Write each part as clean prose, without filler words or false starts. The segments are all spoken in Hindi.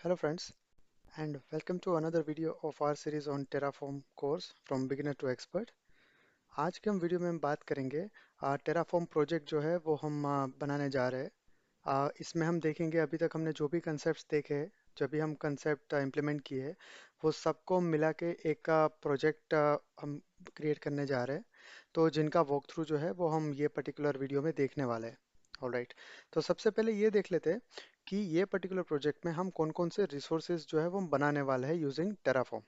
Hello friends, and welcome to another video of our series on Terraform course from beginner to expert. आज के हम वीडियो में हम बात करेंगे Terraform प्रोजेक्ट जो है वो हम बनाने जा रहे हैं। इसमें हम देखेंगे अभी तक हमने जो भी कंसेप्ट्स देखे हैं, जब भी हम कंसेप्ट इम्प्लीमेंट किए, वो सबको मिला के एक प्रोजेक्ट हम क्रिएट करने जा रहे हैं। तो जिनका वॉक थ्रू जो है वो हम ये पर्टिकुलर वीडियो में देखने वाले हैं। ऑलराइट, तो सबसे पहले ये देख लेते हैं कि ये पर्टिकुलर प्रोजेक्ट में हम कौन कौन से रिसोर्सेज जो है वो हम बनाने वाले हैं यूजिंग टेराफॉर्म।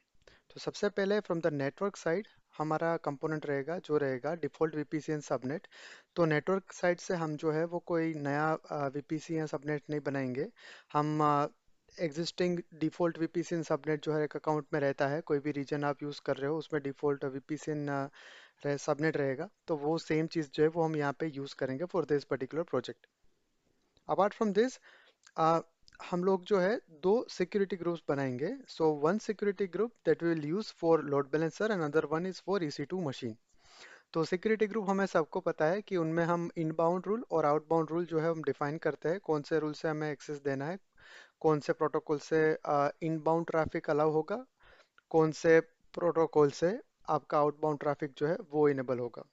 तो सबसे पहले फ्रॉम द नेटवर्क साइड हमारा कंपोनेंट रहेगा जो रहेगा डिफ़ॉल्ट वीपीसी एंड सबनेट। तो नेटवर्क साइड से हम जो है वो कोई नया वीपीसी या सबनेट नहीं बनाएंगे। हम existing default VPC and subnet जो है एक अकाउंट में रहता है, कोई भी रीजन आप यूज़ कर रहे हो उसमें डिफ़ॉल्ट वीपीसी एंड सबनेट रहेगा, तो वो सेम चीज़ जो है वो हम यहाँ पे यूज़ करेंगे for this particular project. Apart from this uh, हम लोग जो है दो सिक्योरिटी ग्रुप्स बनाएंगे। So one security group that we will use for load balancer and other one is for EC2 machine. तो सिक्योरिटी ग्रुप हमें सबको पता है कि उनमें हम इनबाउंड रूल और आउटबाउंड रूल जो है हम डिफाइन करते हैं, कौन से रूल से हमें एक्सेस देना है, कौन से प्रोटोकॉल से इनबाउंड ट्रैफिक अलाउ होगा, कौन से प्रोटोकॉल से आपका आउटबाउंड ट्रैफिक जो है वो इनेबल होगा।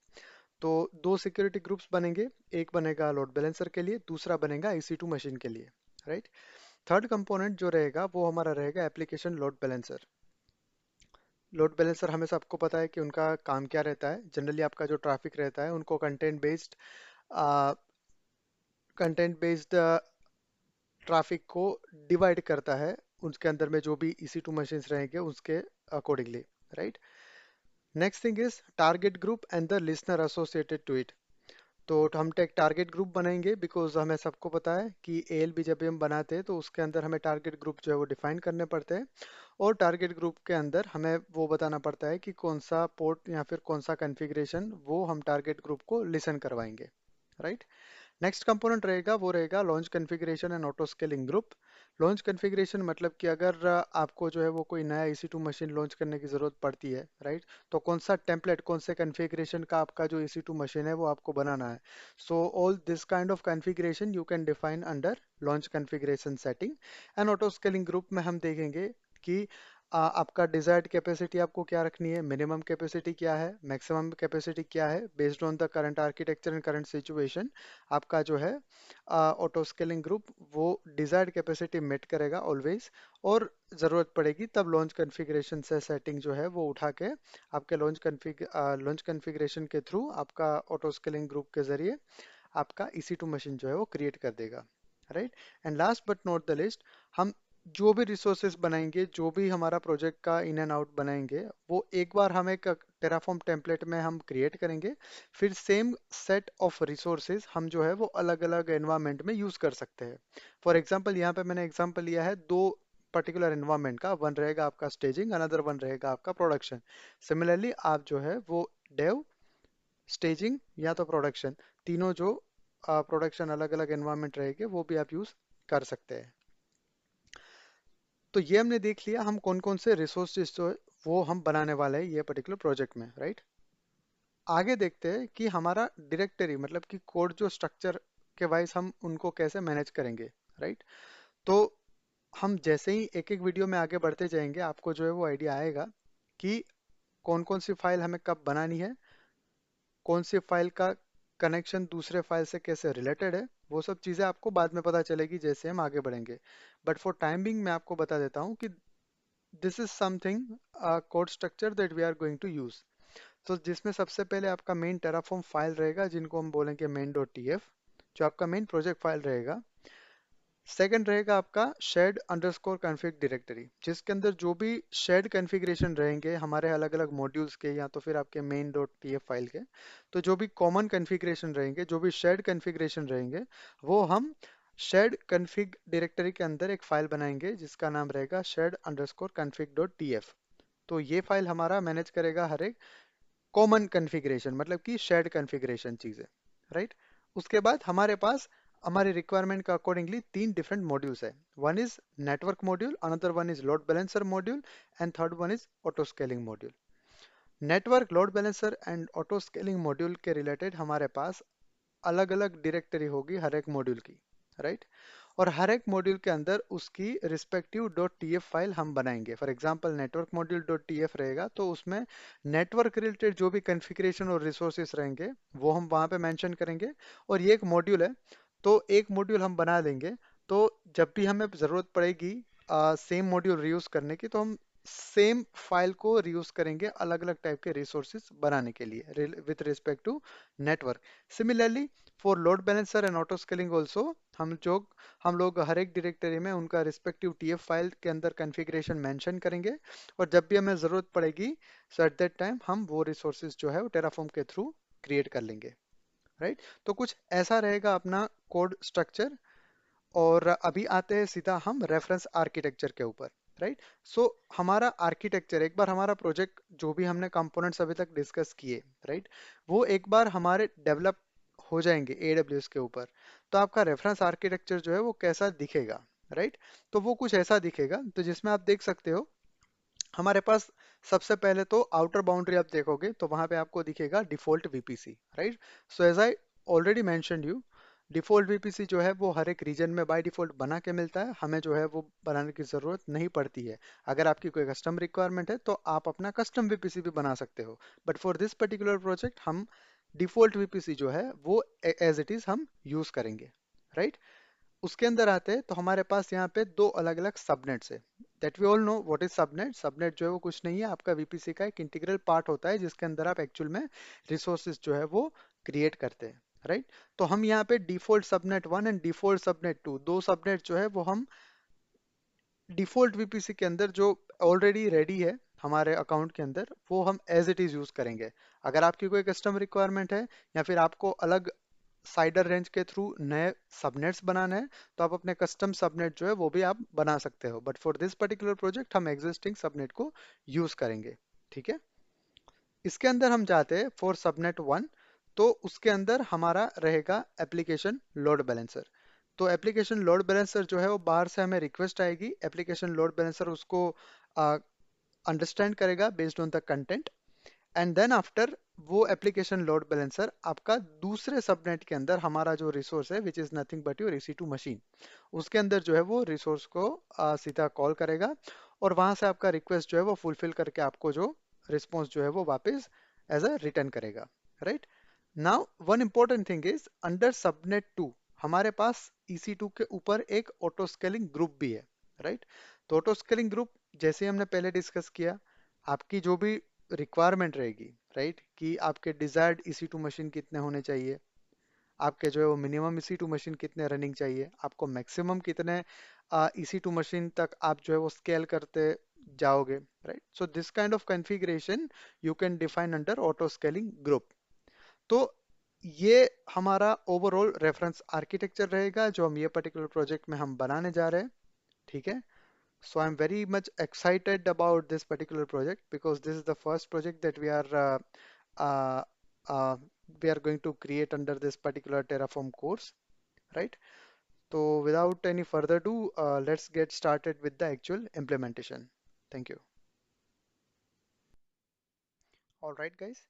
तो दो सिक्योरिटी ग्रुप्स बनेंगे, एक बनेगा लोड बैलेंसर के लिए, दूसरा बनेगा EC2 मशीन के लिए। राइट। थर्ड कंपोनेंट जो रहेगा वो हमारा रहेगा application load balancer. Load balancer हमें सबको पता है कि उनका काम क्या रहता है। जनरली आपका जो ट्रैफिक रहता है उनको कंटेंट बेस्ड ट्रैफिक को डिवाइड करता है, उसके अंदर में जो भी EC2 मशीन्स रहेंगे उसके accordingly. Right. Next thing is target group and the listener associated to it. तो हम एक टारगेट ग्रुप बनाएंगे बिकॉज हमें सबको पता है कि ALB जब भी हम बनाते हैं तो उसके अंदर हमें टारगेट ग्रुप जो है वो डिफाइन करने पड़ते हैं, और टारगेट ग्रुप के अंदर हमें वो बताना पड़ता है कि कौन सा पोर्ट या फिर कौन सा कॉन्फ़िगरेशन वो हम टारगेट ग्रुप को लिसन करवाएंगे। राइट। नेक्स्ट कंपोनेंट रहेगा वो रहेगा launch configuration and auto scaling group. Launch configuration मतलब कि अगर आपको जो है वो कोई नया EC2 मशीन लॉन्च करने की ज़रूरत पड़ती है, राइट, तो कौन सा टेम्पलेट, कौन से कॉन्फ़िगरेशन का आपका जो EC2 मशीन है वो आपको बनाना है। So all this kind of configuration you can define under launch configuration setting. And auto scaling group में हम देखेंगे कि आपका डिजायर्ड कैपेसिटी आपको क्या रखनी है, मिनिमम कैपेसिटी क्या है, मैक्सिमम कैपेसिटी क्या है, based on the current architecture and current situation आपका जो है ऑटो स्केलिंग ग्रुप वो डिजायर्ड कैपेसिटी मेट करेगा ऑलवेज। और ज़रूरत पड़ेगी तब लॉन्च कॉन्फ़िगरेशन से सेटिंग जो है वो उठा के आपके लॉन्च कॉन्फ़िगरेशन के थ्रू आपका ऑटो स्केलिंग ग्रुप के जरिए आपका EC2 मशीन जो है वो क्रिएट कर देगा। Right. And last but not the list, हम जो भी रिसोर्सेज बनाएंगे, जो भी हमारा प्रोजेक्ट का इन एंड आउट बनाएंगे, वो एक बार हम एक टेराफॉर्म टेम्पलेट में हम क्रिएट करेंगे, फिर सेम सेट ऑफ रिसोर्सेज हम जो है वो अलग अलग एनवायरनमेंट में यूज कर सकते हैं। फॉर एग्जांपल यहाँ पे मैंने एग्जांपल लिया है दो पर्टिकुलर एनवायरनमेंट का, वन रहेगा आपका स्टेजिंग, अनदर वन रहेगा आपका प्रोडक्शन। सिमिलरली आप जो है वो डेव, स्टेजिंग या तो प्रोडक्शन, तीनों जो प्रोडक्शन अलग अलग एनवायरनमेंट रहेंगे वो भी आप यूज कर सकते हैं। तो ये हमने देख लिया हम कौन कौन से रिसोर्सेज जो है वो हम बनाने वाले हैं ये पर्टिकुलर प्रोजेक्ट में। राइट। आगे देखते हैं कि हमारा डायरेक्टरी मतलब कि कोड जो स्ट्रक्चर के वाइज हम उनको कैसे मैनेज करेंगे। राइट। तो हम जैसे ही एक एक वीडियो में आगे बढ़ते जाएंगे आपको जो है वो आइडिया आएगा कि कौन कौन सी फाइल हमें कब बनानी है, कौन सी फाइल का कनेक्शन दूसरे फाइल से कैसे रिलेटेड है, वो सब चीज़ें आपको बाद में पता चलेगी जैसे हम आगे बढ़ेंगे। बट फॉर टाइम बिंग मैं आपको बता देता हूँ कि this is something code structure that we are going to use. तो जिसमें सबसे पहले आपका मेन टेराफॉर्म फाइल रहेगा जिनको हम बोलेंगे main.tf, जो आपका मेन प्रोजेक्ट फाइल रहेगा। सेकंड रहेगा आपका shared अंडरस्कोर config डायरेक्टरी, जिसके अंदर जो भी shared कॉन्फ़िगरेशन रहेंगे हमारे अलग अलग मॉड्यूल्स के या तो फिर आपके main.tf फाइल के, तो जो भी कॉमन कॉन्फ़िगरेशन रहेंगे, जो भी shared कॉन्फ़िगरेशन रहेंगे, वो हम shared config डायरेक्टरी के अंदर एक फाइल बनाएंगे जिसका नाम रहेगा shared अंडरस्कोर config.tf। तो ये फाइल हमारा मैनेज करेगा हर एक कॉमन कॉन्फ़िगरेशन, मतलब कि शेयर्ड कॉन्फ़िगरेशन चीज़ें। राइट। उसके बाद हमारे पास हमारे रिक्वायरमेंट का अकॉर्डिंगली तीन डिफरेंट मॉड्यूल्स है। One is network module, another one is load balancer module, and third one is auto scaling module. Network, load balancer and auto scaling module के रिलेटेड हमारे पास अलग अलग डायरेक्टरी होगी हर एक मॉड्यूल की। राइट। और हर एक मॉड्यूल के अंदर उसकी रिस्पेक्टिव डॉट टीएफ फाइल हम बनाएंगे। For example network module dot TF रहेगा, तो उसमें नेटवर्क रिलेटेड जो भी कॉन्फ़िगरेशन और रिसोर्सेस रहेंगे वो हम वहाँ पे मेंशन करेंगे। और ये एक मॉड्यूल है, तो एक मॉड्यूल हम बना देंगे, तो जब भी हमें ज़रूरत पड़ेगी सेम मॉड्यूल रीयूज करने की, तो हम सेम फाइल को रीयूज करेंगे अलग अलग टाइप के रिसोर्सेज बनाने के लिए with respect to network. Similarly for load balancer and auto scaling also, हम लोग हर एक डायरेक्टरी में उनका रिस्पेक्टिव टीएफ फाइल के अंदर कॉन्फ़िगरेशन मेंशन करेंगे, और जब भी हमें ज़रूरत पड़ेगी सो एट दैट टाइम हम वो रिसोर्सेज जो है वो टेराफॉर्म के थ्रू क्रिएट कर लेंगे। राइट, तो कुछ ऐसा रहेगा अपना कोड स्ट्रक्चर। और अभी आते हैं सीधा हम रेफरेंस आर्किटेक्चर के ऊपर। राइट, सो हमारा आर्किटेक्चर, एक बार हमारा प्रोजेक्ट जो भी हमने कंपोनेंट्स अभी तक डिस्कस किए, राइट, वो एक बार हमारे डेवलप हो जाएंगे एडब्ल्यूएस के ऊपर, तो आपका रेफरेंस आर्किटेक्चर जो है वो कैसा दिखेगा। राइट, तो वो कुछ ऐसा दिखेगा, तो जिसमें आप देख सकते हो हमारे पास सबसे पहले तो आउटर बाउंड्री आप देखोगे तो वहां पे आपको दिखेगा default VPC. Right, so as I already mentioned you, default VPC जो है वो हर एक रीजन में बाय डिफॉल्ट बना के मिलता है, हमें जो है वो बनाने की ज़रूरत नहीं पड़ती है। अगर आपकी कोई कस्टम रिक्वायरमेंट है तो आप अपना कस्टम वीपीसी भी बना सकते हो, but for this particular project हम डिफॉल्ट वीपीसी जो है वो एज इट इज़ हम यूज़ करेंगे। राइट, उसके अंदर आते हैं तो हमारे पास यहाँ पे दो अलग अलग सबनेट्स है। That we all know what is subnet. Subnet जो है वो कुछ नहीं है, आपका वीपीसी का एक इंटीग्रल पार्ट होता है जिसके अंदर आप एक्चुअल में रिसोर्सेज जो है वो क्रिएट करते हैं। राइट, तो हम यहाँ पे default subnet one and default subnet two, दो सबनेट जो है वो हम डिफॉल्ट वीपीसी के अंदर जो ऑलरेडी रेडी है हमारे अकाउंट के अंदर, वो हम एज इट इज यूज करेंगे। अगर आपकी कोई कस्टम रिक्वायरमेंट है या फिर आपको अलग साइडर रेंज के थ्रू नए सबनेट्स बनाना है, तो आप अपने कस्टम सबनेट जो है वो भी आप बना सकते हो, but for this particular project हम एग्जिस्टिंग सबनेट को यूज करेंगे। ठीक है, इसके अंदर हम जाते हैं फॉर सबनेट वन, तो उसके अंदर हमारा रहेगा एप्लीकेशन लोड बैलेंसर। तो एप्लीकेशन लोड बैलेंसर जो है वो बाहर से हमें रिक्वेस्ट आएगी, एप्लीकेशन लोड बैलेंसर उसको अंडरस्टैंड करेगा based on the content, and then after वो एप्लीकेशन लोड बैलेंसर आपका दूसरे सबनेट के अंदर हमारा जो रिसोर्स है which is nothing but your EC2 machine, उसके अंदर जो है वो रिसोर्स को सीधा कॉल करेगा, और वहां से आपका रिक्वेस्ट जो है वो फुलफिल करके आपको जो रिस्पॉन्स जो है वो वापस एज अ रिटर्न करेगा। Right, now one important thing is under subnet 2 हमारे पास EC2 के ऊपर एक ऑटो स्केलिंग ग्रुप भी है। राइट, तो ऑटो स्केलिंग ग्रुप जैसे हमने पहले डिस्कस किया, आपकी जो भी रिक्वायरमेंट रहेगी, राइट, कि आपके डिजायर्ड EC2 मशीन कितने होने चाहिए, आपके जो है वो मिनिमम EC2 मशीन कितने रनिंग चाहिए, आपको मैक्सिमम कितने EC2 मशीन तक आप जो है वो स्केल करते जाओगे। Right, so this kind of configuration you can define under auto scaling group. तो ये हमारा ओवरऑल रेफरेंस आर्किटेक्चर रहेगा जो हम ये पर्टिकुलर प्रोजेक्ट में हम बनाने जा रहे हैं। ठीक है, so I'm very much excited about this particular project because this is the first project that uh, uh, we are going to create under this particular Terraform course, right? So without any further ado, let's get started with the actual implementation. Thank you. All right, guys.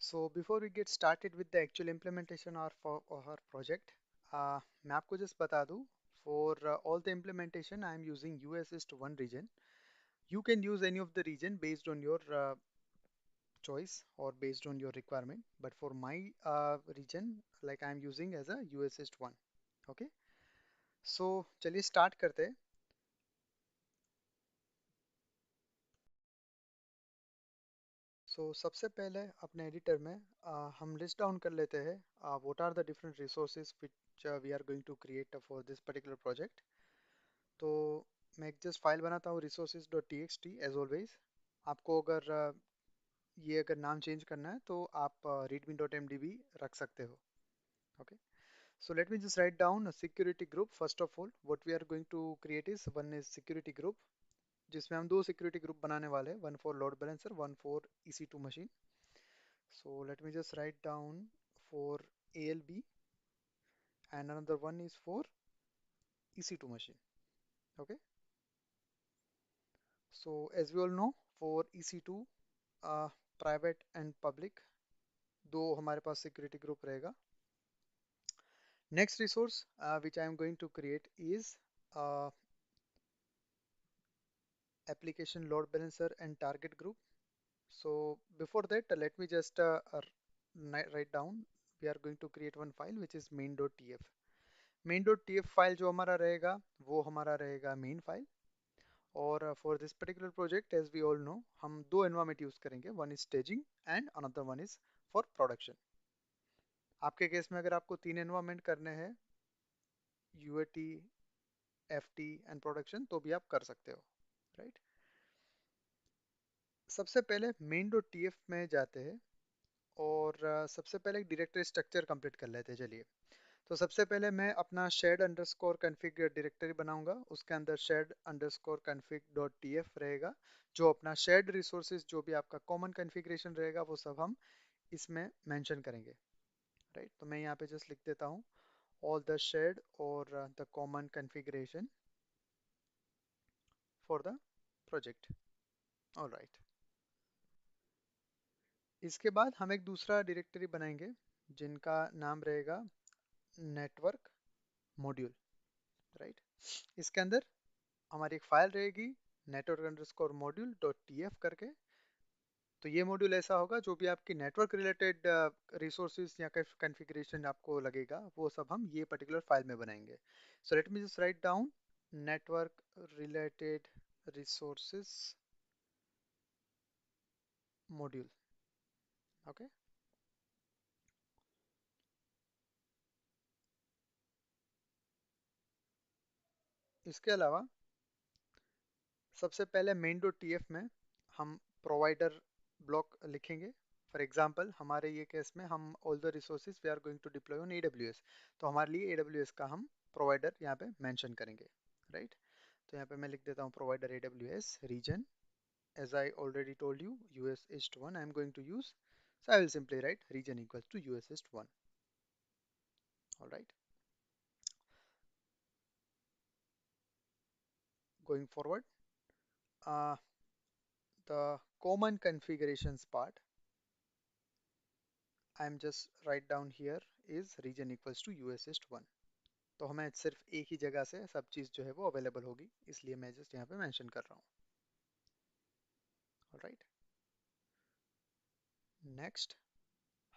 So before we get started with the actual implementation of our project, मैं आपको just बता दूँ, for all the implementation I am using US East 1 region. You can use any of the region based on your choice or based on your requirement, but for my region, like I am using as a US East 1. Okay, so चलिए start करते हैं। So सबसे पहले अपने एडिटर में हम लिस्ट डाउन कर लेते हैं what are the different resources which we are going to create for this particular project. तो मैं एक जस्ट फाइल बनाता हूँ resources.txt as always। आपको अगर ये अगर नाम चेंज करना है तो आप readme.mdb रख सकते हो। Okay, so let me just write down a security group. First of all, what we are going to create is one is security group, जिसमें हम दो security group बनाने वाले हैं, one for load balancer, one for EC2 machine. So let me just write down for ALB, and another one is for EC2 machine. Okay, so as we all know, for EC2 private and public दो हमारे पास security group रहेगा, Next resource which I am going to create is uh, application load balancer and target group. So before that, let me just write down. We are going to create one file which is main.tf. main.tf file जो हमारा रहेगा वो हमारा रहेगा मेन फाइल। और for this particular project as we all know हम दो एनवायरमेंट यूज करेंगे, one is staging and another one is for production. आपके केस में अगर आपको तीन एनवायरमेंट करने हैं, यूएटी, एफटी एंड प्रोडक्शन, तो भी आप कर सकते हो, राइट। सबसे पहले main.tf में जाते हैं और सबसे पहले एक डायरेक्टरी स्ट्रक्चर कंप्लीट कर लेते हैं, चलिए। तो सबसे पहले मैं अपना shared अंडरस्कोर config डायरेक्टरी बनाऊंगा, उसके अंदर shared underscore config dot tf रहेगा। जो अपना shared रिसोर्सेज, जो भी आपका कॉमन कॉन्फ़िगरेशन रहेगा, वो सब हम इसमें मेंशन करेंगे, राइट। तो मैं यहाँ पे जस्ट लिख देता हूँ all the shared और the common configuration for the project, all right। इसके बाद हम एक दूसरा डायरेक्टरी बनाएंगे जिनका नाम रहेगा नेटवर्क मॉड्यूल, राइट। इसके अंदर हमारी एक फाइल रहेगी network underscore module dot TF करके। तो ये मॉड्यूल ऐसा होगा जो भी आपकी नेटवर्क रिलेटेड रिसोर्सेज या कॉन्फ़िगरेशन आपको लगेगा, वो सब हम ये पर्टिकुलर फाइल में बनाएंगे। So let me just write down network related resources module, okay. इसके अलावा सबसे पहले main.tf में हम प्रोवाइडर ब्लॉक लिखेंगे। फॉर एग्जांपल हमारे ये केस में हम all the resources we are going to deploy on AWS, तो हमारे लिए AWS का हम प्रोवाइडर यहाँ पे मेंशन करेंगे, राइट। तो यहाँ पे मैं लिख देता हूँ provider AWS region, as I already told you US East 1 I am going to use, so I will simply write region equals to US East 1, all right। Going forward, uh, the common configurations part I am just write down here is region equals to US East 1। तो हमें सिर्फ एक ही जगह से सब चीज़ जो है वो अवेलेबल होगी, इसलिए मैं जस्ट यहाँ पे मेंशन कर रहा हूँ, राइट। नेक्स्ट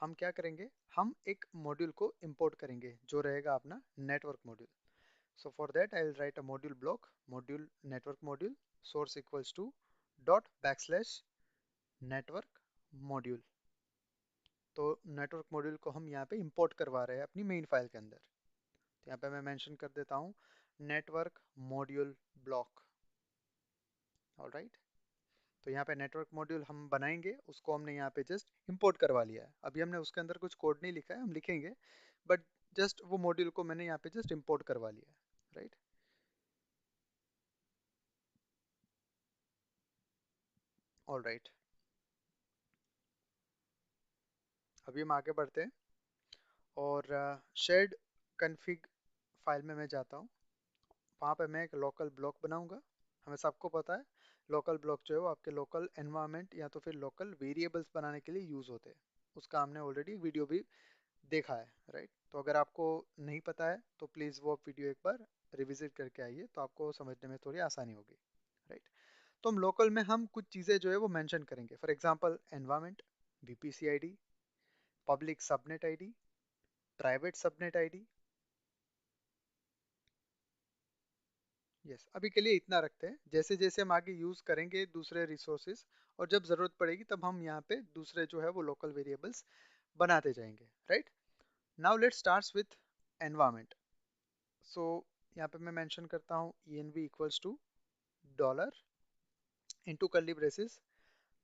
हम क्या करेंगे, हम एक मॉड्यूल को इंपोर्ट करेंगे जो रहेगा अपना network module. So for that I will right a module block, module network module source equals to dot backslash network module. तो नेटवर्क मॉड्यूल को हम यहाँ पे इंपोर्ट करवा रहे हैं अपनी मेन फाइल के अंदर। तो यहाँ पे मैं मेंशन कर देता हूँ नेटवर्क मॉड्यूल ब्लॉक, ऑलराइट। तो यहाँ पे नेटवर्क मॉड्यूल हम बनाएंगे, उसको हमने यहाँ पे जस्ट इंपोर्ट करवा लिया है। अभी हमने उसके अंदर कुछ कोड नहीं लिखा है, हम लिखेंगे, बट जस्ट वो मॉड्यूल को मैंने यहाँ पे जस्ट इंपोर्ट करवा लिया है, राइट। ऑलराइट, अभी हम आगे बढ़ते हैं और शेयर्ड कन्फिग फाइल में मैं जाता हूँ। वहाँ पे मैं एक लोकल ब्लॉक बनाऊंगा। हमें सबको पता है लोकल ब्लॉक जो है वो आपके लोकल एनवायरनमेंट या तो फिर लोकल वेरिएबल्स बनाने के लिए यूज़ होते हैं। उसका हमने ऑलरेडी वीडियो भी देखा है, राइट। तो अगर आपको नहीं पता है तो प्लीज़ वो वीडियो एक बार रिविजिट करके आइए, तो आपको समझने में थोड़ी आसानी होगी, राइट। तो हम लोकल में हम कुछ चीज़ें जो है वो मेंशन करेंगे। For example environment, VPC ID, public subnet ID, private subnet ID. Yes, अभी के लिए इतना रखते हैं। जैसे जैसे हम आगे यूज़ करेंगे दूसरे रिसोर्सेज और जब ज़रूरत पड़ेगी तब हम यहाँ पे दूसरे जो है वो लोकल वेरिएबल्स बनाते जाएंगे, right. Now let's starts with environment. So यहाँ पे मैं मेंशन करता हूँ env equals to dollar into curly braces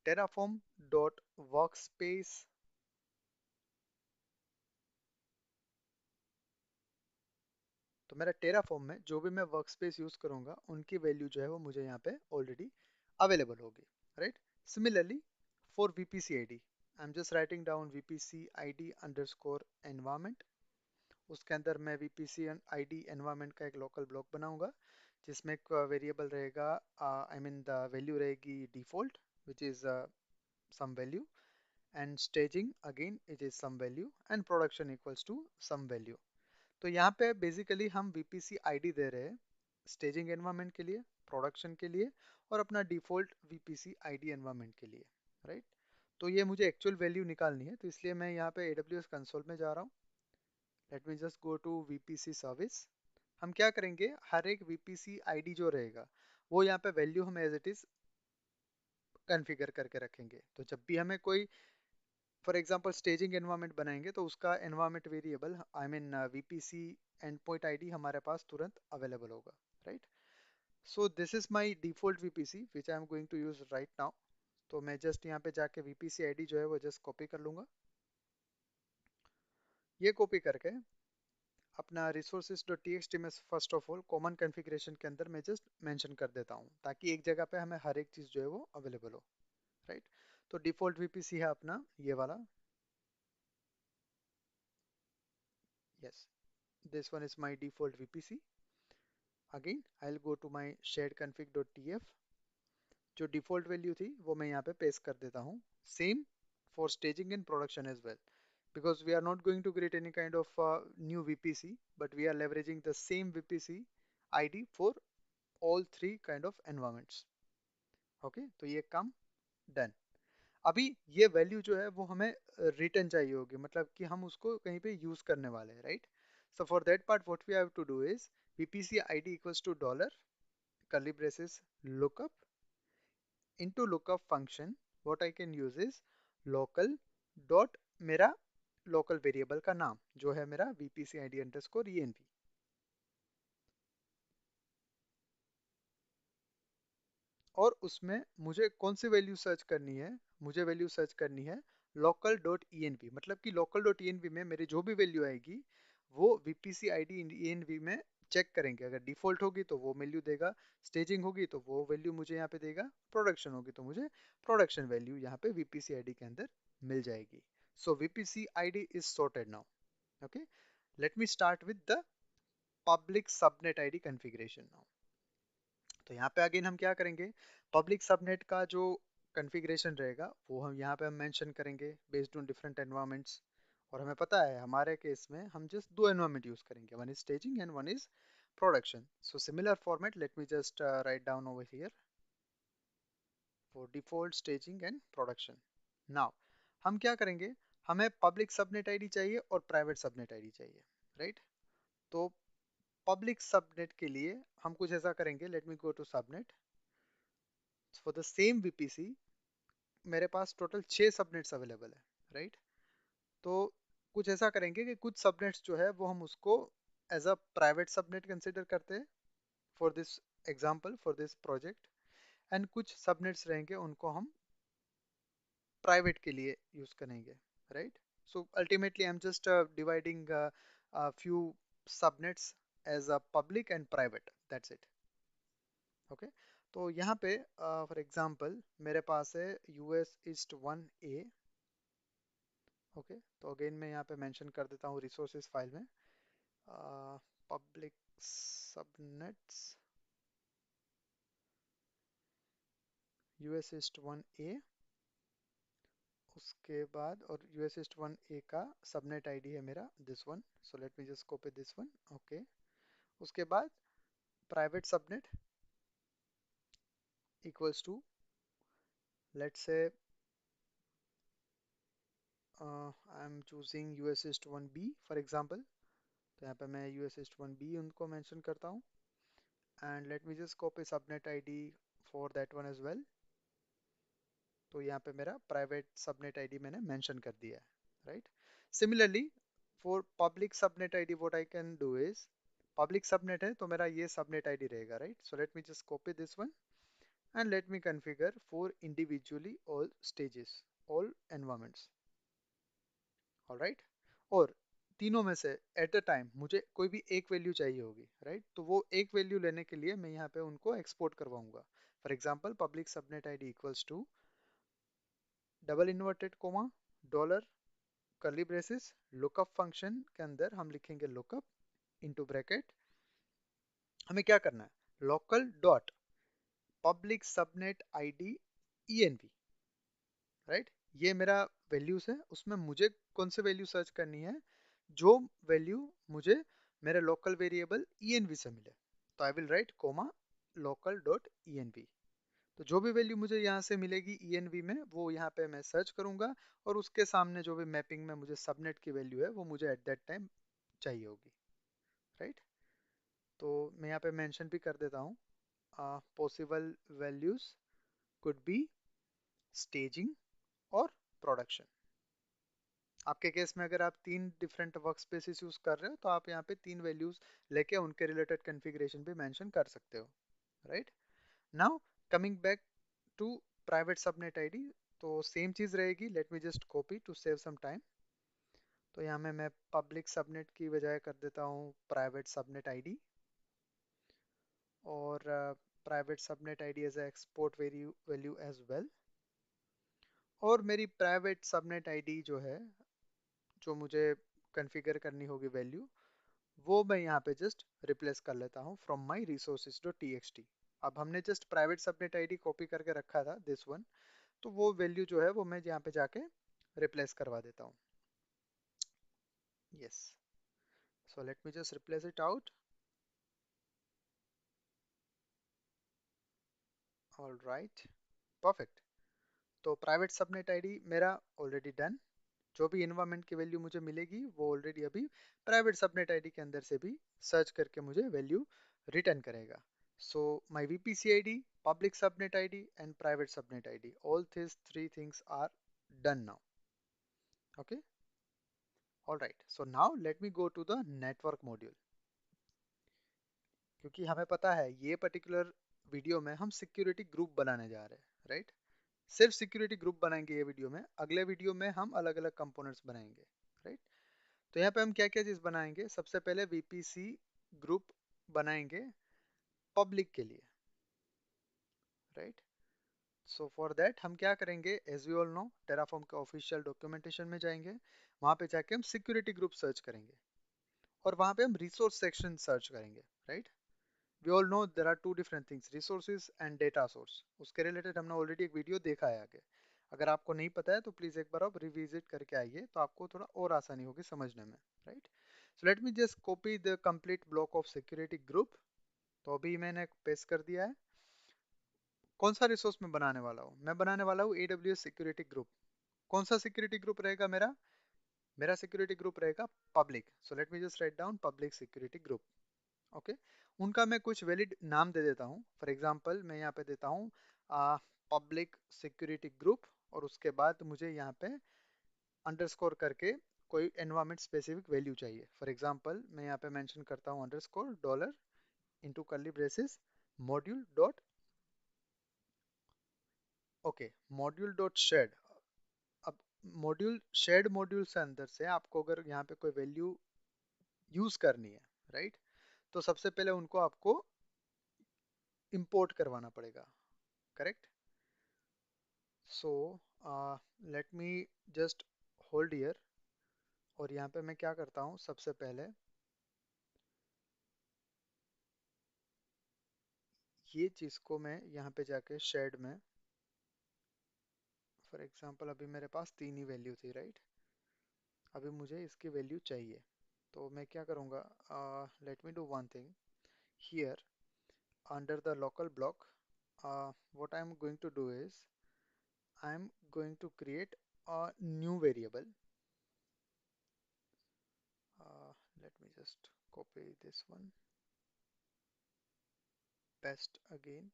terraform dot workspace. तो मेरा terraform में जो भी मैं वर्कस्पेस यूज करूंगा उनकी वैल्यू जो है वो मुझे यहाँ पे ऑलरेडी अवेलेबल होगी, right. Similarly for VPC ID I am just writing down VPC ID underscore environment. उसके अंदर मैं VPC ID एनवायरनमेंट का एक लोकल ब्लॉक बनाऊंगा जिसमें एक वेरिएबल रहेगा, आई मीन द वैल्यू रहेगी default which is some value, and staging again it is some value, and production equals to some value। तो यहाँ पे बेसिकली हम VPC आईडी दे रहे हैं स्टेजिंग एनवायरनमेंट के लिए, प्रोडक्शन के लिए, और अपना डिफॉल्ट VPC आईडी एनवायरनमेंट के लिए, राइट। तो ये मुझे एक्चुअल वैल्यू निकालनी है, तो इसलिए मैं यहाँ पे AWS कंसोल में जा रहा हूँ। Let me just go to VPC service. हम क्या करेंगे, हर एक VPC आईडी जो रहेगा वो यहाँ पे वैल्यू हम एज इट इज कॉन्फ़िगर करके रखेंगे। तो जब भी हमें कोई फॉर एग्जांपल स्टेजिंग एनवायरनमेंट बनाएंगे तो उसका environment variable I mean VPC endpoint ID हमारे पास तुरंत अवेलेबल होगा, right. So this is my default VPC which I am going to use right now. तो मैं जस्ट यहाँ पे जाके VPC आईडी जो है वो जस्ट कॉपी कर लूंगा। ये कॉपी करके अपना resources डॉट txt में first of all common configuration के अंदर मैं जस्ट मेंशन कर देता हूँ, ताकि एक जगह पे हमें हर एक चीज़ जो है वो अवेलेबल हो, राइट। तो डिफॉल्ट VPC है अपना ये वाला, yes, this one is my default VPC. Again I'll go to my shared config.tf। जो डिफॉल्ट वैल्यू थी वो मैं यहाँ पे पेस्ट कर देता हूँ। Same for staging and production as well, because we are not going to create any kind of new VPC, but we are leveraging the same VPC ID for all three kind of environments। Okay, तो ये काम डन। अभी ये वैल्यू जो है वो हमें रिटर्न चाहिए होगी, मतलब कि हम उसको कहीं पे यूज करने वाले हैं, right. So for that part what we have to do is VPC ID equals to dollar curly braces lookup into lookup function। what I can use is local dot मेरा लोकल वेरिएबल का नाम जो है मेरा VPC ID अंडरस्कोर ENV। और उसमें मुझे कौन सी वैल्यू सर्च करनी है, मुझे वैल्यू सर्च करनी है लोकल डॉट ENV। मतलब कि लोकल डॉट ENV में मेरी जो भी वैल्यू आएगी वो VPC ID ENV में चेक करेंगे। अगर डिफॉल्ट होगी तो वो वैल्यू देगा, स्टेजिंग होगी तो वो वैल्यू मुझे यहाँ पे देगा, प्रोडक्शन होगी तो मुझे प्रोडक्शन वैल्यू यहाँ पे VPC ID के अंदर मिल जाएगी। सो VPC ID is sorted now। Okay, let me start with the public subnet ID configuration now. तो यहाँ पे अगेन हम क्या करेंगे, पब्लिक सबनेट का जो कॉन्फ़िगरेशन रहेगा वो हम यहाँ पे हम मेंशन करेंगे बेस्ड ऑन डिफरेंट एनवायरनमेंट्स। और हमें पता है हमारे केस में हम जस्ट दो एनवायरनमेंट यूज करेंगे, one is staging and one is production. So similar format let me just write down over here for default staging and production. Now हम क्या करेंगे, हमें पब्लिक सबनेट आईडी चाहिए और प्राइवेट सबनेट आईडी चाहिए, राइट। तो पब्लिक सबनेट के लिए हम कुछ ऐसा करेंगे, let me go to subnet for the same VPC। मेरे पास टोटल 6 सबनेट्स अवेलेबल है, राइट। तो कुछ ऐसा करेंगे कि कुछ सबनेट्स जो है वो हम उसको as a private subnet consider करते हैं for this example for this project, and कुछ सबनेट्स रहेंगे उनको हम प्राइवेट के लिए यूज करेंगे, right. So ultimately I am just dividing few subnets as a public and private, that's it. Okay, तो यहाँ पे फॉर एग्जांपल मेरे पास है US ईस्ट 1A। ओके, तो अगेन मैं यहाँ पे मेंशन कर देता हूँ रिसोर्सेज फाइल में public subnets US east 1A। उसके बाद और US ईस्ट 1A का सबनेट आईडी है मेरा this one, so let me just copy this one. Okay, उसके बाद private subnet equals to let's say I am choosing US east 1B for example. तो यहाँ पे मैं US ईस्ट 1B उनको मेंशन करता हूँ, and let me just copy subnet ID for that one as well. तो यहाँ पे मेरा प्राइवेट सबनेट आईडी मैंने मेंशन कर दिया है, right. Similarly for public subnet ID what I can do is, public subnet है तो मेरा ये सबनेट आईडी रहेगा, right. So let me just copy this one and let me configure for individually all stages all environments, alright. और तीनों में से एट अ टाइम मुझे कोई भी एक वैल्यू चाहिए होगी, राइट। तो वो एक वैल्यू लेने के लिए मैं यहाँ पे उनको एक्सपोर्ट करवाऊंगा। For example public subnet ID equals to double inverted comma dollar curly braces lookup function के अंदर हम लिखेंगे लुकअप इनटू ब्रैकेट। हमें क्या करना है, local dot public subnet ID ENV, right. ये मेरा वैल्यूज है, उसमें मुझे कौन से वैल्यू सर्च करनी है, जो वैल्यू मुझे मेरे लोकल वेरिएबल env से मिले, तो I will write comma local dot env। तो जो भी वैल्यू मुझे यहाँ से मिलेगी env में, वो यहाँ पे मैं सर्च करूंगा, और उसके सामने जो भी मैपिंग में मुझे सबनेट की वैल्यू है वो मुझे एट दैट टाइम चाहिए होगी, राइट। तो मैं यहाँ पे मेंशन भी कर देता हूँ, possible values could be staging और प्रोडक्शन। आपके केस में अगर आप तीन डिफरेंट वर्क स्पेसिस यूज कर रहे हो, तो आप यहाँ पे तीन वैल्यूज लेके उनके रिलेटेड कॉन्फ़िगरेशन भी मेंशन कर सकते हो, right. Now coming back to private subnet ID, तो सेम चीज रहेगी। Let me just copy to save some time. तो यहाँ में मैं पब्लिक सबनेट की बजाय कर देता हूँ प्राइवेट सबनेट आईडी, और private subnet ID as export value value as well. और मेरी प्राइवेट सबनेट आईडी जो है, जो मुझे कॉन्फ़िगर करनी होगी वैल्यू, वो मैं यहाँ पे जस्ट रिप्लेस कर लेता हूँ from my resources dot T. अब हमने just private subnet ID copy करके रखा था, दिस वन, तो वो वैल्यू जो है वो मैं यहाँ पे जाके रिप्लेस करवा देता हूँ। Yes, so let me just replace it out. All right, perfect. तो प्राइवेट सबनेट आईडी मेरा ऑलरेडी डन। जो भी इन्वायरमेंट की वैल्यू मुझे मिलेगी वो ऑलरेडी अभी प्राइवेट सबनेट आईडी के अंदर से भी सर्च करके मुझे वैल्यू रिटर्न करेगा। So my VPC ID, public subnet ID and private subnet ID, all these three things are done now. Okay, all right, so now let me go to the network module। क्योंकि हमें पता है ये पर्टिकुलर वीडियो में हम सिक्योरिटी ग्रुप बनाने जा रहे हैं, राइट। सिर्फ सिक्योरिटी ग्रुप बनाएंगे ये वीडियो में, अगले वीडियो में हम अलग अलग कंपोनेंट्स बनाएंगे, राइट। तो यहाँ पे हम क्या क्या चीज बनाएंगे, सबसे पहले वीपीसी ग्रुप बनाएंगे पब्लिक के लिए, राइट। सो फॉर दैट हम क्या करेंगे, as we all know, Terraform के ऑफिशियल डॉक्यूमेंटेशन में जाएंगे, वहां पे जाके हम सिक्योरिटी ग्रुप सर्च करेंगे, और वहां पे हम रिसोर्स सेक्शन सर्च करेंगे, राइट। We all know there are two different things, resources and data source. उसके रिलेटेड हमने ऑलरेडी एक वीडियो देखा है आगे। अगर आपको नहीं पता है तो प्लीज एक बार आप रिविजिट करके आइए, तो आपको थोड़ा और आसानी होगी समझने में, right. So let me just copy the complete block of security group. तो अभी मैंने पेस्ट कर दिया है। कौन सा रिसोर्स मैं बनाने वाला हूँ, मैं बनाने वाला हूँ AWS सिक्योरिटी ग्रुप। कौन सा सिक्योरिटी ग्रुप रहेगा मेरा, मेरा सिक्योरिटी ग्रुप रहेगा पब्लिक। सो let me just write down public security group. Okay, उनका मैं कुछ वैलिड नाम दे देता हूँ। फॉर एग्जांपल मैं यहाँ पे देता हूँ पब्लिक सिक्योरिटी ग्रुप, और उसके बाद मुझे यहाँ पे अंडरस्कोर करके कोई एनवायरमेंट स्पेसिफिक वैल्यू चाहिए। फॉर एग्जांपल मैं यहाँ पे मेंशन करता हूँ underscore dollar into curly braces module dot, okay, module dot shared. अब मॉड्यूल शेड मॉड्यूल से अंदर से आपको अगर यहाँ पे कोई वैल्यू यूज करनी है, राइट, तो सबसे पहले उनको आपको इंपोर्ट करवाना पड़ेगा, correct. So let me just hold here, और यहाँ पे मैं क्या करता हूँ, सबसे पहले ये चीज़ को मैं यहाँ पे जाके शेड में, फॉर एग्जांपल अभी मेरे पास तीन ही वैल्यू थी, राइट। अभी मुझे इसकी वैल्यू चाहिए, तो मैं क्या करूँगा, let me do one thing here under the local block. what I'm going to do is I'm going to create a new variable. Let me just copy this one, paste again,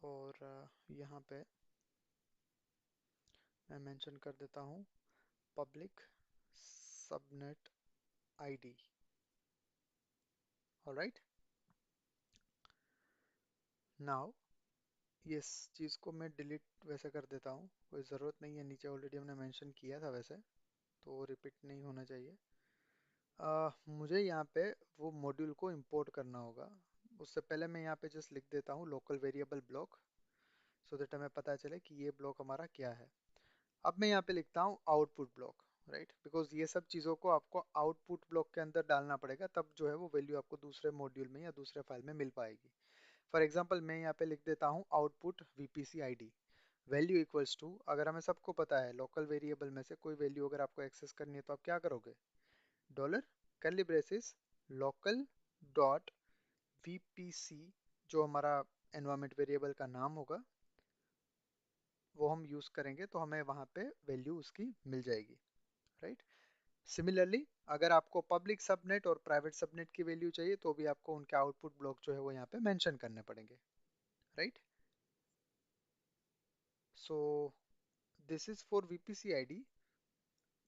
और यहाँ पे मैं मेंशन कर देता हूँ public subnet ID. Alright, now इस चीज़ को मैं डिलीट वैसे कर देता हूँ, कोई ज़रूरत नहीं है, नीचे ऑलरेडी हमने मेंशन किया था वैसे, तो रिपीट नहीं होना चाहिए। मुझे यहाँ पे वो मॉड्यूल को इंपोर्ट करना होगा। उससे पहले मैं यहाँ पे जस्ट लिख देता हूँ local variable block, so that हमें पता चले कि ये ब्लॉक हमारा क्या है। अब मैं यहाँ पे लिखता हूँ आउटपुट ब्लॉक, राइट, बिकॉज ये सब चीज़ों को आपको आउटपुट ब्लॉक के अंदर डालना पड़ेगा, तब जो है वो वैल्यू आपको दूसरे मॉड्यूल में या दूसरे फाइल में मिल पाएगी। फॉर एग्जाम्पल मैं यहाँ पे लिख देता हूँ output VPC ID. Value equals to, अगर हमें सबको पता है लोकल वेरिएबल में से कोई वैल्यू अगर आपको एक्सेस करनी है तो आप क्या करोगे, dollar curly braces local dot VPC, जो हमारा एनवायरमेंट वेरिएबल का नाम होगा वो हम यूज करेंगे तो हमें वहां पे वैल्यू उसकी मिल जाएगी, राइट। सिमिलरली अगर आपको पब्लिक सबनेट और प्राइवेट सबनेट की वैल्यू चाहिए तो भी आपको उनके आउटपुट ब्लॉक जो है वो यहाँ पे मेंशन करने पड़ेंगे, right. So this is for VPC ID.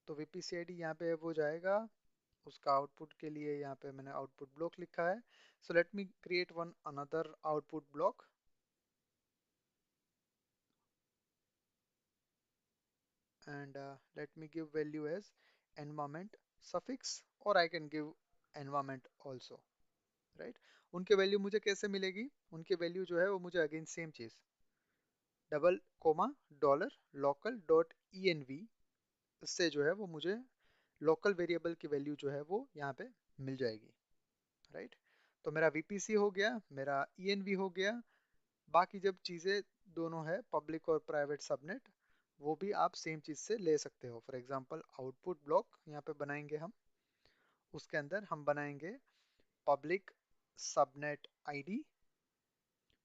तो वीपीसी आईडी यहाँ पे वो जाएगा, उसका आउटपुट के लिए यहाँ पे मैंने आउटपुट ब्लॉक लिखा है। सो let me create one another output block and let me give value as environment suffix, or I can give environment also, right। उनके वैल्यू मुझे कैसे मिलेगी, उनके वैल्यू जो है वो मुझे अगेन सेम चीज, double comma dollar local dot E N V, इससे जो है वो मुझे लोकल वेरिएबल की वैल्यू जो है वो यहाँ पे मिल जाएगी, राइट। तो मेरा वीपीसी हो गया, मेरा ईएनवी हो गया। बाकी जब चीज़ें दोनों है पब्लिक और प्राइवेट सबनेट, वो भी आप सेम चीज़ से ले सकते हो। फॉर एग्जांपल आउटपुट ब्लॉक यहाँ पे बनाएंगे हम, उसके अंदर हम बनाएंगे पब्लिक सबनेट आईडी,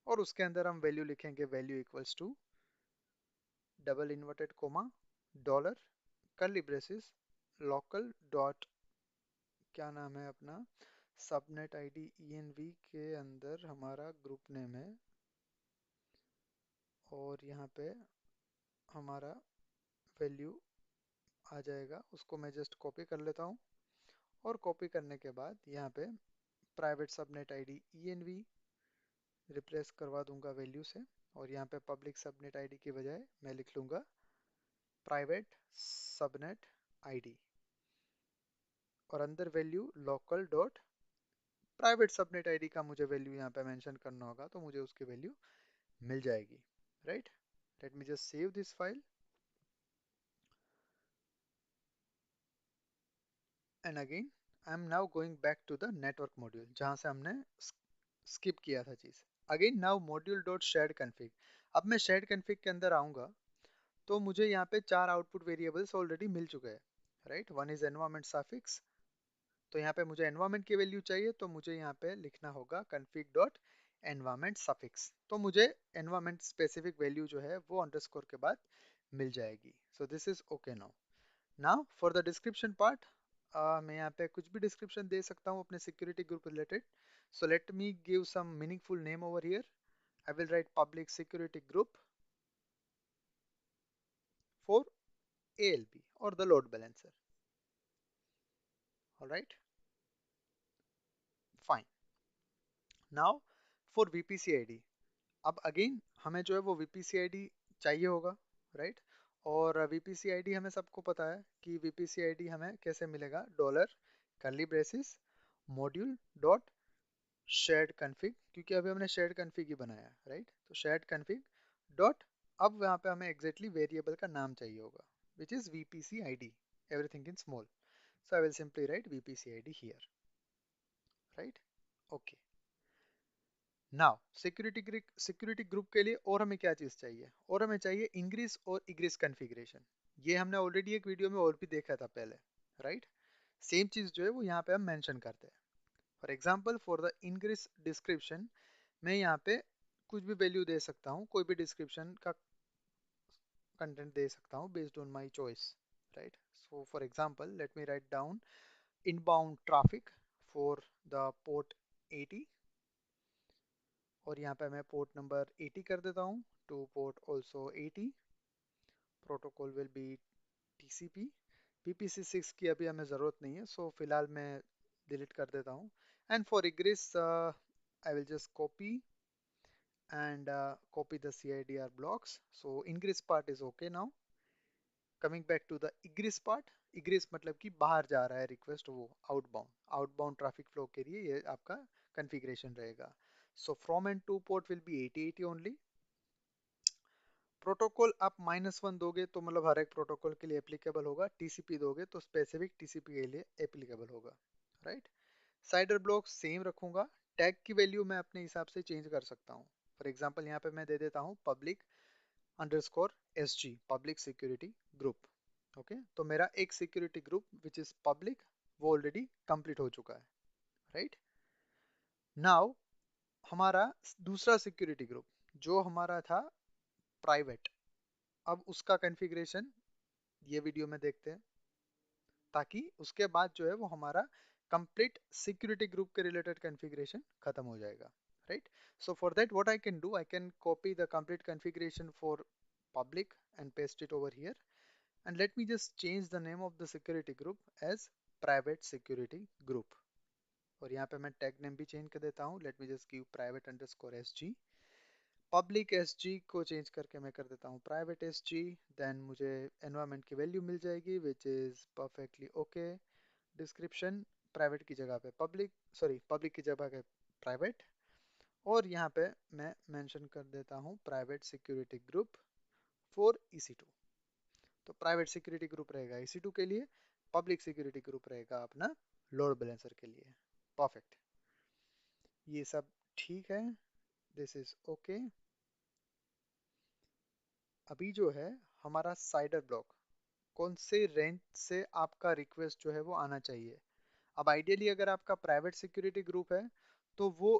और उसके अंदर हम वैल्यू लिखेंगे value equals to double inverted comma dollar curly braces local dot, क्या नाम है अपना, सबनेट आईडी ईएनवी के अंदर हमारा ग्रुप नेम है, और यहाँ पे हमारा वैल्यू आ जाएगा। उसको मैं जस्ट कॉपी कर लेता हूँ, और कॉपी करने के बाद यहाँ पे private subnet ID env replace करवा दूंगा वैल्यू से, और यहाँ पे पब्लिक सबनेट आईडी की बजाय मैं लिख लूंगा प्राइवेट सबनेट आईडी, और अंदर value local dot private subnet ID का मुझे वैल्यू यहाँ पे मेंशन करना होगा, तो मुझे उसकी वैल्यू मिल जाएगी, right. Let me just save this file and again I am now going back to the network module जहाँ से हमने स्किप किया था चीज। Again now module dot shared config. अब मैं शेयर्ड कन्फिग के अंदर आऊंगा तो मुझे यहाँ पे चार आउटपुट वेरिएबल्स ऑलरेडी मिल चुके हैं, right. One is environment suffix, तो यहाँ पे मुझे एनवायरमेंट की वैल्यू चाहिए, तो मुझे यहाँ पे लिखना होगा config डॉट एनवायरमेंट सफिक्स, तो मुझे एनवायरमेंट स्पेसिफिक वैल्यू जो है वो अंडरस्कोर के बाद मिल जाएगी। सो this is okay now. Now for the description part, मैं यहाँ पे कुछ भी डिस्क्रिप्शन दे सकता हूँ अपने security group related. So let me give some meaningful name over here. I will write public security group for ALB or the load balancer. All right, fine. Now for VPC ID. अब अगेन हमें जो है वो VPC ID चाहिए होगा, राइट। और VPC ID हमें सबको पता है कि VPC ID हमें कैसे मिलेगा, dollar curly braces module dot shared config, क्योंकि अभी हमने शेयर्ड कन्फिग ही बनाया, राइट। तो शेयर्ड कन्फिग डॉट, अब यहाँ पे हमें एग्जैक्टली वेरिएबल का नाम चाहिए होगा which is VPC ID, everything in small. So I will simply write VPC ID here, right? Okay. Now security group के लिए और हमें क्या चीज चाहिए, और हमें चाहिए इंग्रिस और इग्रिस कॉन्फ़िगरेशन। ये हमने ऑलरेडी एक वीडियो में और भी देखा था पहले, राइट। सेम चीज जो है वो यहाँ पे हम मेंशन करते हैं। For example for the English description, मैं यहाँ पे कुछ भी वैल्यू दे सकता हूँ, कोई भी डिस्क्रिप्शन का कंटेंट दे सकता हूँ based on my choice, right. So for example let me write down inbound traffic for the port 80, और यहाँ पे मैं पोर्ट नंबर 80 कर देता हूँ, two port also 80, protocol will be TCP। PPC6 की अभी हमें ज़रूरत नहीं है, सो फिलहाल मैं डिलीट कर देता हूँ। And for ingress I will just copy and copy the CIDR blocks. So ingress part is okay now. Coming back to the egress part, egress मतलब कि बाहर जा रहा है रिक्वेस्ट, वो आउटबाउंड ट्रैफिक फ्लो के लिए ये आपका कॉन्फ़िगरेशन रहेगा। So from and two port will be 8080 only. Protocol आप -1 दोगे तो मतलब हर एक प्रोटोकॉल के लिए एप्लीकेबल होगा, टीसीपी दोगे तो स्पेसिफिक टीसीपी के लिए एप्लीकेबल होगा, राइट। साइडर ब्लॉक सेम रखूंगा, टैग की वैल्यू मैं अपने हिसाब से चेंज कर सकता हूँ। फॉर एग्जांपल यहाँ पे मैं दे देता हूँ public underscore S G, public security group. Okay, तो मेरा एक security group which is public वो ऑलरेडी कंप्लीट हो चुका है, राइट। नाउ हमारा दूसरा सिक्योरिटी ग्रुप जो हमारा था प्राइवेट, अब उसका कॉन्फ़िगरेशन ये वीडियो में देखते हैं, ताकि उसके बाद जो है वो हमारा कंप्लीट सिक्योरिटी ग्रुप के रिलेटेड कॉन्फ़िगरेशन खत्म हो जाएगा, right. So for that what I can do, I can copy the complete configuration for public and paste it over here, and let me just change the name of the security group as private security group, और यहाँ पे मैं टैग नेम भी चेंज कर देता हूँ। Let me just give private underscore S G, public S G को चेंज करके मैं कर देता हूँ प्राइवेट एस जी। देन मुझे एनवायरनमेंट की वैल्यू मिल जाएगी which is perfectly okay. Description private की जगह पे पब्लिक, सॉरी पब्लिक की जगह पे प्राइवेट, और यहाँ पे मैं मेंशन कर देता हूँ private security group for EC2। तो प्राइवेट सिक्योरिटी ग्रुप रहेगा EC2 के लिए, पब्लिक सिक्योरिटी ग्रुप रहेगा अपना लोड बैलेंसर के लिए। परफेक्ट, ये सब ठीक है, दिस इज ओके। अभी जो है हमारा साइडर ब्लॉक, कौन से रेंज से आपका रिक्वेस्ट जो है वो आना चाहिए। अब आइडियली अगर आपका प्राइवेट सिक्योरिटी ग्रुप है तो वो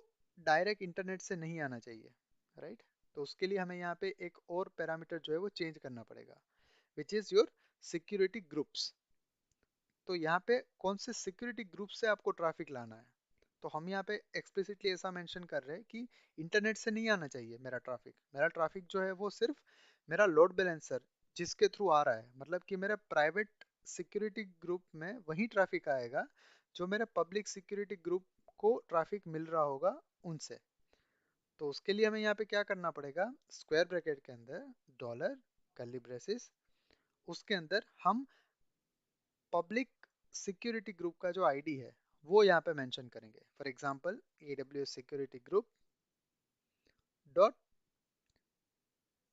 डायरेक्ट इंटरनेट से नहीं आना चाहिए, राइट। तो उसके लिए हमें यहाँ पे एक और पैरामीटर जो है वो चेंज करना पड़ेगा which is your security groups. तो यहाँ पे कौन से सिक्योरिटी ग्रुप से आपको ट्रैफिक लाना है, तो हम यहाँ पे एक्सप्लिसिटली ऐसा मेंशन कर रहे हैं कि इंटरनेट से नहीं आना चाहिए मेरा ट्रैफिक जो है वो सिर्फ मेरा लोड बैलेंसर जिसके थ्रू आ रहा है, मतलब कि मेरे प्राइवेट सिक्योरिटी ग्रुप में वही ट्रैफिक आएगा जो मेरे पब्लिक सिक्योरिटी ग्रुप को ट्रैफिक मिल रहा होगा उनसे। तो उसके लिए हमें यहाँ पे क्या करना पड़ेगा, स्क्वायर ब्रैकेट के अंदर डॉलर कर्ली ब्रेसिस, उसके अंदर हम पब्लिक सिक्योरिटी ग्रुप का जो आईडी है वो यहाँ पे मेंशन करेंगे। For example AWS security group dot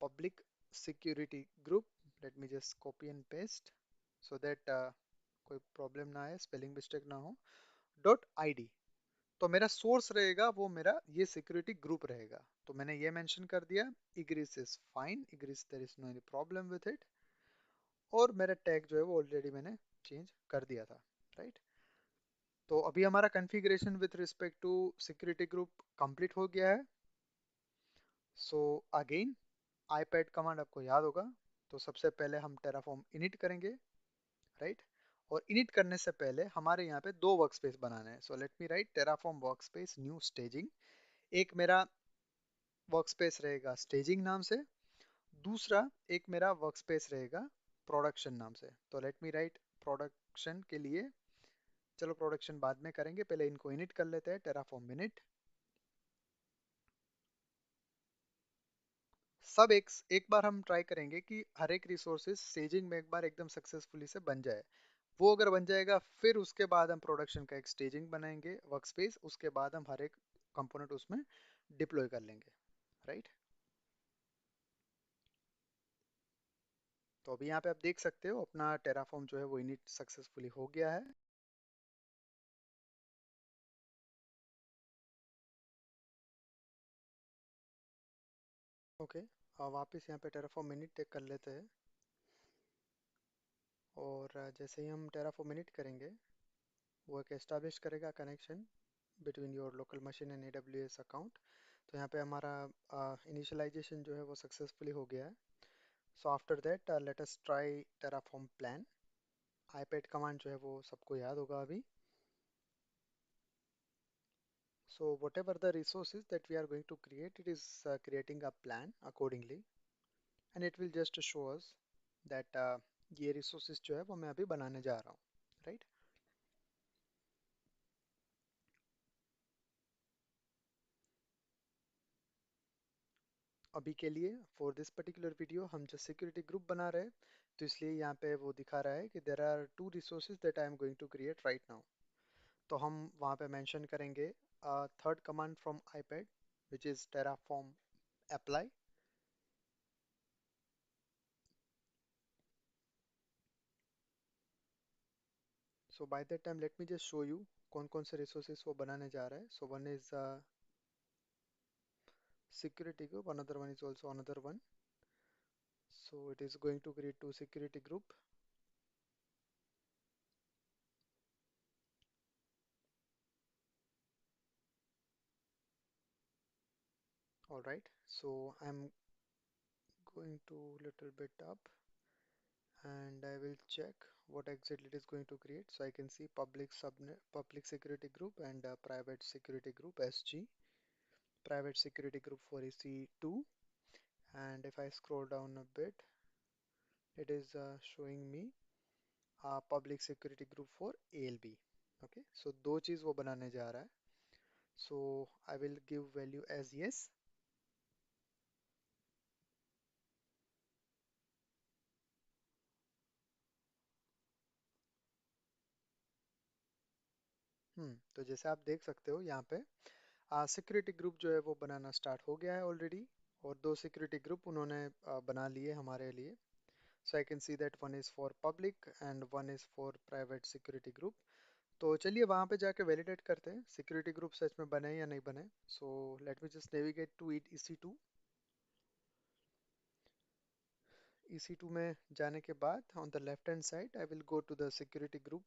public security group, late me just copy and paste so that कोई प्रॉब्लम ना आए, स्पेलिंग मिस्टेक ना हो, डॉट आईडी। तो मेरा सोर्स रहेगा वो मेरा ये सिक्योरिटी ग्रुप रहेगा, तो मैंने ये मेंशन कर दिया ingress is fine, ingress there is no any problem with it, और मेरा टैग जो है वो ऑलरेडी मैंने चेंज कर दिया था, राइट। तो अभी हमारा configuration with respect to security group complete हो गया है। सो अगेन आईपैड कमांड आपको याद होगा, तो सबसे पहले हम टेराफॉर्म इनिट करेंगे, राइट। और इनिट करने से पहले हमारे यहाँ पे दो वर्कस्पेस बनाने हैं, सो लेट मी right Terraform workspace new staging. एक मेरा वर्कस्पेस रहेगा स्टेजिंग नाम से, दूसरा एक मेरा वर्कस्पेस रहेगा प्रोडक्शन नाम से। तो लेट मी राइट प्रोडक्शन के लिए, चलो प्रोडक्शन बाद में करेंगे, पहले इनको इनिट कर लेते हैं, टेराफॉर्म इनिट। सब एक बार हम ट्राई करेंगे कि हर एक रिसोर्सेज स्टेजिंग में एक बार एकदम सक्सेसफुली से बन जाए। वो अगर बन जाएगा फिर उसके बाद हम प्रोडक्शन का एक स्टेजिंग बनाएंगे वर्कस्पेस, उसके बाद हम हर एक कंपोनेंट उसमें डिप्लॉय कर लेंगे, राइट। तो अभी यहाँ पे आप देख सकते हो अपना टेराफॉर्म जो है वो इनिट सक्सेसफुली हो गया है। ओके, वापस यहाँ पे टेराफॉर्म इनिट कर लेते हैं, और जैसे ही हम टेराफॉर्म इनिट करेंगे वो एक एस्टैब्लिश करेगा connection between your local machine and AWS account. तो यहाँ पे हमारा इनिशियलाइजेशन जो है वो सक्सेसफुली हो गया है। So after that let us try Terraform plan. IPad command जो है वो सबको याद होगा अभी। So whatever the resources that we are going to create, it is creating a plan accordingly, and it will just show us that ये resources जो है वो मैं अभी बनाने जा रहा हूँ, right? अभी के लिए for this particular video हम जो security group बना रहे हैं, तो इसलिए यहाँ पे वो दिखा रहा है कि there are two resources that I am going to create right now। तो हम वहाँ पे mention करेंगे third command from iPad which is terraform apply। So by that time let me just show you कौन कौन से resources वो बनाने जा रहा है। So one is security group, another one is also another one, So it is going to create two security group. All right. So I'm going to little bit up and I will check what exactly it is going to create. So I can see public subnet, public security group and private security group SG, private security group for EC2. And if I scroll down a bit, it is showing me public security group for ALB. Okay, so दो चीज वो बनाने जा रहा है. So I will give value as yes. तो जैसे आप देख सकते हो यहाँ पे सिक्योरिटी ग्रुप जो है वो बनाना स्टार्ट हो गया है ऑलरेडी. और दो सिक्योरिटी ग्रुप उन्होंने बना लिए हमारे लिए. So I can see that one is for public and one is for private security group. तो चलिए वहाँ पे जाके वैलिडेट करते हैं सिक्योरिटी ग्रुप सच में बने या नहीं बने. So let me just navigate to it EC2. EC2 में जाने के बाद on the left hand side I will go to the security group.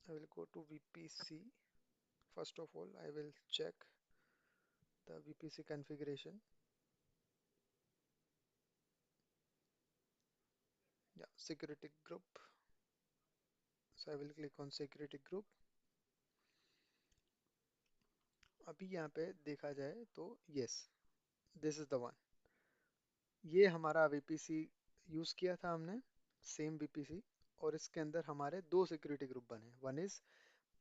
I will go to VPC. First of all, I will check the VPC configuration. Yeah, security group. So I will click on security group. अभी यहाँ पे देखा जाए तो yes, this is the one. ये हमारा VPC यूज किया था हमने, सेम VPC. और इसके अंदर हमारे दो सिक्योरिटी ग्रुप बने. One is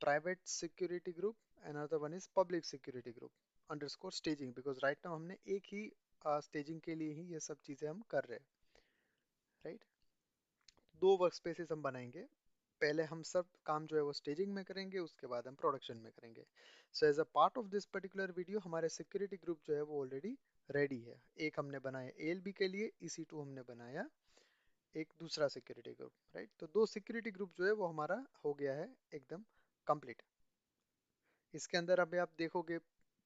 private security group and another one is public security group underscore staging, because right now हमने एक ही स्टेजिंग के लिए ही ये सब चीजें हम कर रहे हैं. राइट, दो वर्क स्पेसेस हम बनाएंगे. पहले हम सब काम जो है वो स्टेजिंग में करेंगे, उसके बाद हम प्रोडक्शन में करेंगे. So as a part of this particular video हमारे सिक्योरिटी ग्रुप जो है वो ऑलरेडी रेडी है. एक हमने बनाया ALB के लिए, EC2 हमने बनाया एक दूसरा सिक्योरिटी ग्रुप. राइट, तो दो सिक्योरिटी ग्रुप जो है वो हमारा हो गया है एकदम कंप्लीट. इसके अंदर अभी आप देखोगे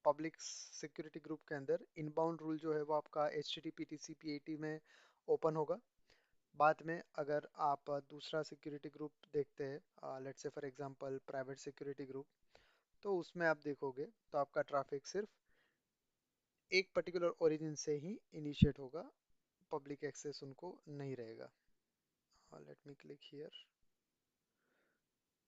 पब्लिक सिक्योरिटी ग्रुप के अंदर इनबाउंड रूल जो है वो आपका HTTP TCP IP में ओपन होगा. बाद में अगर आप दूसरा सिक्योरिटी ग्रुप देखते हैं, let's say for example private security group, तो उसमें आप देखोगे तो आपका ट्रैफिक सिर्फ एक पर्टिकुलर ओरिजिन से ही इनिशिएट होगा, पब्लिक एक्सेस उनको नहीं रहेगा. Let me click here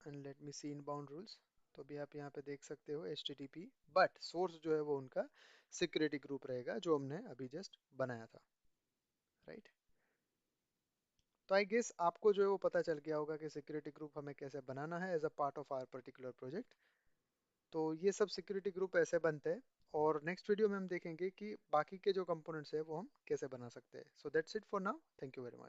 and let me see inbound rules. तो भी आप यहाँ पे देख सकते हो HTTP, बट सोर्स जो है वो उनका सिक्योरिटी ग्रुप रहेगा जो हमने अभी जस्ट बनाया था. राइट, तो आई गेस आपको जो है वो पता चल गया होगा कि सिक्योरिटी ग्रुप हमें कैसे बनाना है as a part of our particular project. तो ये सब सिक्योरिटी ग्रुप ऐसे बनते हैं. और नेक्स्ट वीडियो में हम देखेंगे कि बाकी के जो कंपोनेंट्स है वो हम कैसे बना सकते हैं. So that's it for now. Thank you very much.